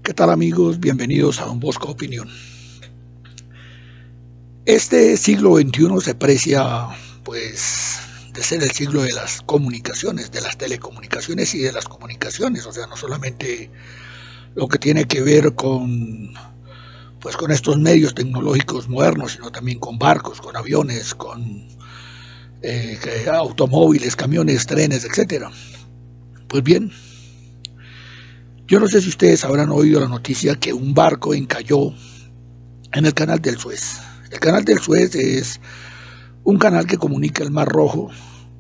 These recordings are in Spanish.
¿Qué tal amigos? Bienvenidos a Don Bosco Opinión. Este siglo XXI se precia pues de ser el siglo de las comunicaciones, de las telecomunicaciones y de las comunicaciones, o sea, no solamente lo que tiene que ver con estos medios tecnológicos modernos, sino también con barcos, con aviones, con automóviles, camiones, trenes, etcétera. Pues bien, yo no sé si ustedes habrán oído la noticia que un barco encalló en el canal del Suez. El canal del Suez es un canal que comunica el Mar Rojo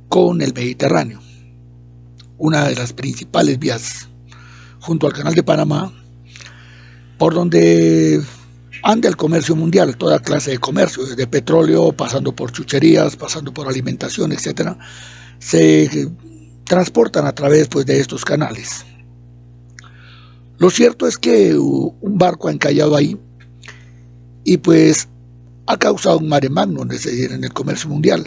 con el Mediterráneo, una de las principales vías junto al canal de Panamá, por donde anda el comercio mundial, toda clase de comercio, desde petróleo, pasando por chucherías, pasando por alimentación, etcétera, se transportan a través pues, de estos canales. Lo cierto es que un barco ha encallado ahí y pues ha causado un mare magnum, es decir, en el comercio mundial.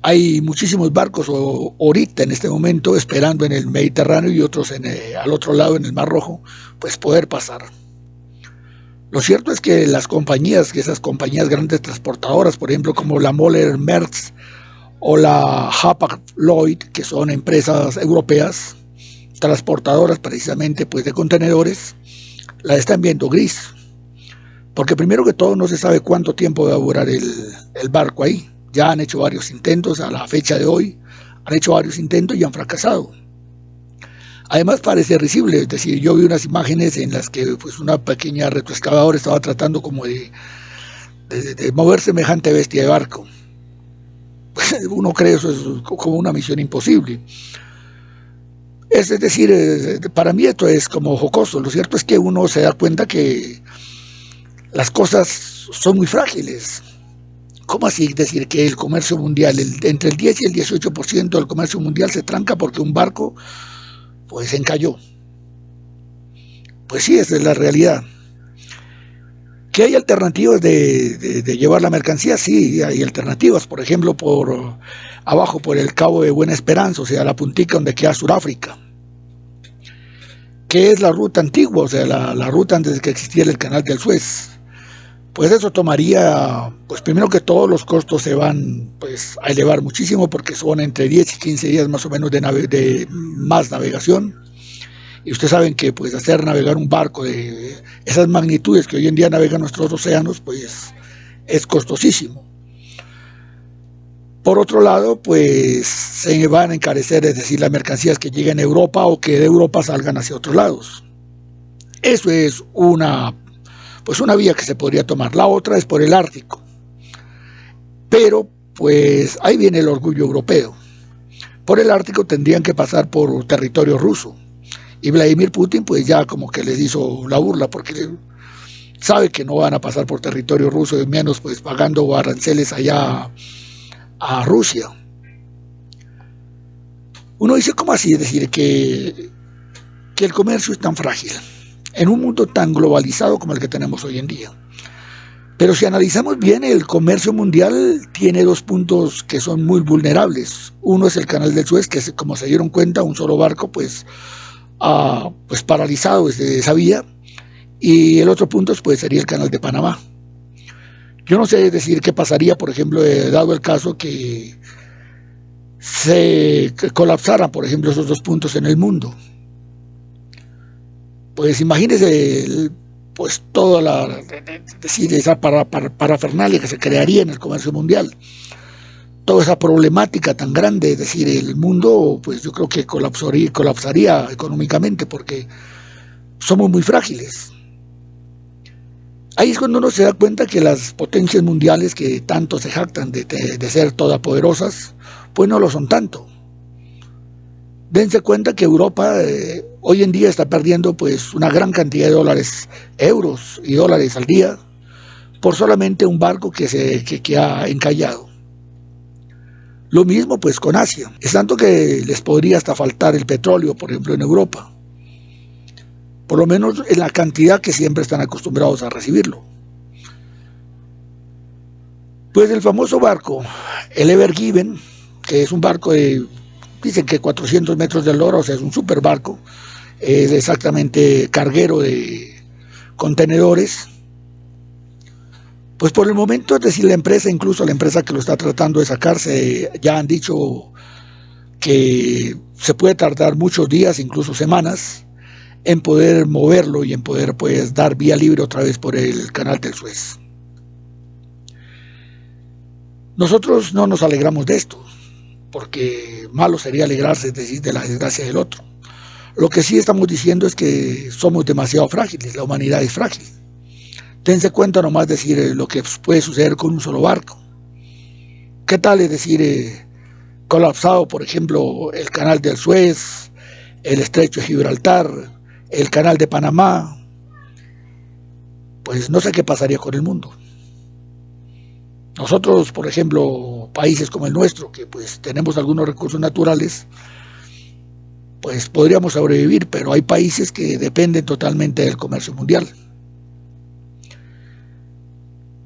Hay muchísimos barcos ahorita en este momento esperando en el Mediterráneo y otros al otro lado en el Mar Rojo, pues poder pasar. Lo cierto es que esas compañías grandes transportadoras, por ejemplo, como la Moller Maersk o la Hapag-Lloyd, que son empresas europeas, transportadoras precisamente pues de contenedores, la están viendo gris. Porque primero que todo no se sabe cuánto tiempo va a durar el barco ahí. Ya han hecho varios intentos a la fecha de hoy, han hecho varios intentos y han fracasado. Además parece risible, es decir, yo vi unas imágenes en las que pues, una pequeña retroexcavadora estaba tratando como de mover semejante bestia de barco. Uno cree eso es como una misión imposible. Es decir, para mí esto es como jocoso. Lo cierto es que uno se da cuenta que las cosas son muy frágiles. ¿Cómo así decir que el comercio mundial, entre el 10 y el 18% del comercio mundial se tranca porque un barco pues se encalló? Pues sí, esa es la realidad. ¿Que hay alternativas de llevar la mercancía? Sí, hay alternativas. Por ejemplo, por abajo, por el Cabo de Buena Esperanza, o sea, la puntica donde queda Sudáfrica, que es la ruta antigua, o sea, la ruta antes de que existiera el canal del Suez. Pues eso tomaría, pues primero que todo los costos se van pues a elevar muchísimo porque son entre 10 y 15 días más o menos de más navegación. Y ustedes saben que pues hacer navegar un barco de esas magnitudes que hoy en día navegan nuestros océanos, pues es costosísimo. Por otro lado, pues se van a encarecer, es decir, las mercancías que lleguen a Europa o que de Europa salgan hacia otros lados. Eso es una vía que se podría tomar. La otra es por el Ártico. Pero, pues, ahí viene el orgullo europeo. Por el Ártico tendrían que pasar por territorio ruso. Y Vladimir Putin, pues ya como que les hizo la burla, porque sabe que no van a pasar por territorio ruso, y menos pues pagando aranceles allá a Rusia. Uno dice, ¿cómo así? Es decir, que el comercio es tan frágil en un mundo tan globalizado como el que tenemos hoy en día. Pero si analizamos bien, el comercio mundial tiene dos puntos que son muy vulnerables. Uno es el canal del Suez, que es, como se dieron cuenta, un solo barco pues paralizado desde esa vía. Y el otro punto pues, sería el canal de Panamá. Yo no sé decir qué pasaría, por ejemplo, dado el caso que se colapsaran, por ejemplo, esos dos puntos en el mundo. Pues imagínese pues toda esa parafernalia que se crearía en el comercio mundial, toda esa problemática tan grande, es decir, el mundo pues yo creo que colapsaría económicamente porque somos muy frágiles. Ahí es cuando uno se da cuenta que las potencias mundiales que tanto se jactan de ser todopoderosas, pues no lo son tanto. Dense cuenta que Europa hoy en día está perdiendo pues una gran cantidad de dólares, euros y dólares al día por solamente un barco que ha encallado. Lo mismo pues con Asia. Es tanto que les podría hasta faltar el petróleo, por ejemplo, en Europa. Por lo menos en la cantidad que siempre están acostumbrados a recibirlo. Pues el famoso barco, el Ever Given, que es un barco de, dicen que 400 metros de eslora, o sea, es un super barco, es exactamente carguero de contenedores. Pues por el momento, es decir, la empresa, incluso la empresa que lo está tratando de sacarse, ya han dicho que se puede tardar muchos días, incluso semanas, en poder moverlo y en poder pues dar vía libre otra vez por el canal del Suez. Nosotros no nos alegramos de esto, porque malo sería alegrarse, es decir, de la desgracia del otro. Lo que sí estamos diciendo es que somos demasiado frágiles, la humanidad es frágil. Dense cuenta nomás decir lo que puede suceder con un solo barco. ¿Qué tal es decir colapsado, por ejemplo, el canal del Suez, el estrecho de Gibraltar, el canal de Panamá? Pues no sé qué pasaría con el mundo. Nosotros, por ejemplo, países como el nuestro, que pues tenemos algunos recursos naturales, pues podríamos sobrevivir, pero hay países que dependen totalmente del comercio mundial.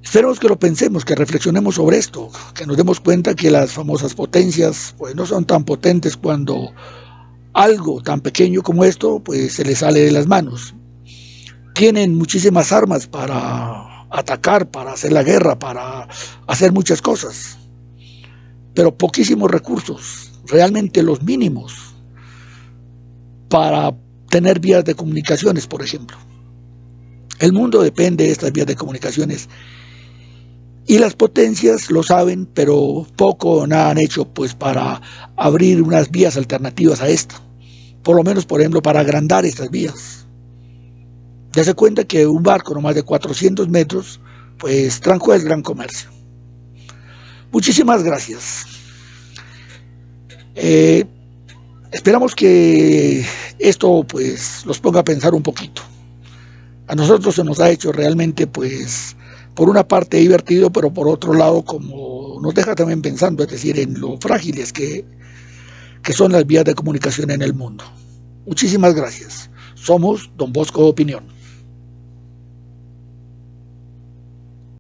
Esperemos que lo pensemos, que reflexionemos sobre esto, que nos demos cuenta que las famosas potencias pues no son tan potentes cuando algo tan pequeño como esto pues se les sale de las manos. Tienen muchísimas armas para atacar, para hacer la guerra, para hacer muchas cosas, pero poquísimos recursos, realmente los mínimos, para tener vías de comunicaciones, por ejemplo. El mundo depende de estas vías de comunicaciones. Y las potencias lo saben, pero poco o nada han hecho pues para abrir unas vías alternativas a esta. Por lo menos, por ejemplo, para agrandar estas vías. Ya se cuenta que un barco no más de 400 metros pues trancó el gran comercio. Muchísimas gracias. Esperamos que esto pues los ponga a pensar un poquito. A nosotros se nos ha hecho realmente pues por una parte divertido, pero por otro lado como nos deja también pensando, es decir, en lo frágiles que son las vías de comunicación en el mundo. Muchísimas gracias. Somos Don Bosco Opinión.